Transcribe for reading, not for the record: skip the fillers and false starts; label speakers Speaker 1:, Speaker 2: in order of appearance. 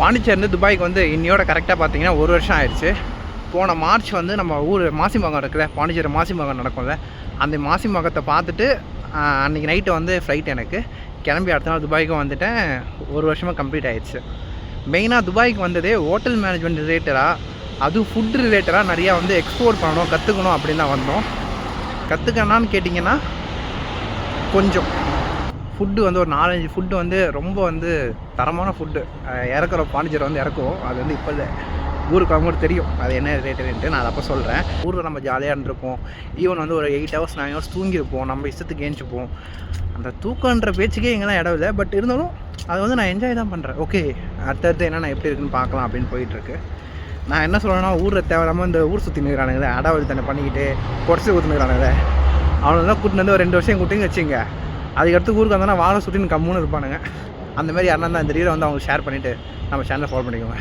Speaker 1: பாண்டிச்சேரிலேருந்து துபாய்க்கு வந்து இன்னையோட கரெக்டாக பார்த்தீங்கன்னா 1 வருஷம் ஆயிடுச்சு. போன மார்ச் வந்து நம்ம ஊர் மாசிமகம் இருக்குல்ல, பாண்டிச்சேரி மாசிமகம் நடக்கும்ல, அந்த மாசிமகத்தை பார்த்துட்டு அன்றைக்கி நைட்டு வந்து ஃப்ளைட் எனக்கு கிளம்பி அடுத்த நாள் துபாய்க்கும் வந்துட்டேன். 1 வருஷமாக கம்ப்ளீட் ஆகிடுச்சு. மெயினாக துபாய்க்கு வந்ததே ஹோட்டல் மேனேஜ்மெண்ட் ரிலேட்டடாக, அதுவும் ஃபுட் ரிலேட்டடாக நிறையா வந்து எக்ஸ்ப்ளோர் பண்ணணும், கற்றுக்கணும் அப்படின்னு தான் வந்தோம். கற்றுக்கணான்னு கேட்டிங்கன்னா கொஞ்சம் ஃபுட்டு வந்து ஒரு 4-5 ஃபுட்டு வந்து ரொம்ப வந்து தரமான ஃபுட்டு இறக்குற பாண்டிச்சேரி வந்து இறக்குவோம். அது வந்து இப்போ ஊருக்கு வரும்போது தெரியும் அது என்ன ரேட்டுன்ட்டு. நான் அதை அப்போ சொல்கிறேன். ஊரில் நம்ம ஜாலியாக இருந்திருப்போம். ஈவன் வந்து ஒரு 8 ஹவர்ஸ் 9 ஹவர்ஸ் தூங்கியிருப்போம். நம்ம இஷ்டத்துக்கு ஏஞ்சிப்போம். அந்த தூக்கன்ற பேச்சுக்கே எங்கெல்லாம் இடம் இல்லை. பட் இருந்தாலும் அது வந்து நான் என்ஜாய் தான் பண்ணுறேன். ஓகே, அடுத்தடுத்து என்ன நான் எப்படி இருக்குன்னு பார்க்கலாம் அப்படின்னு போயிட்டுருக்கு. நான் என்ன சொல்கிறேன்னா, ஊரில் தேவையில்லாமல் இந்த ஊர் சுற்றி நிற்கிறானுங்களே, அடாவளி தன்னை பண்ணிக்கிட்டு குறைச்சி ஊற்றுனுக்கிறானுங்களே, அவனுங்களாம் கூட்டின்னு வந்து ஒரு 2 வருஷம் கூட்டின்னு வச்சுங்க. அதுக்கடுத்து ஊருக்கு வந்தோன்னா வாழை சுட்டின்னு கம்முன்னு இருப்பானுங்க. அந்த மாதிரி யாருன்னா தான் இந்த ரீலை வந்து அவங்க ஷேர் பண்ணிவிட்டு நம்ம சேனலை ஃபாலோ பண்ணிக்கோங்க.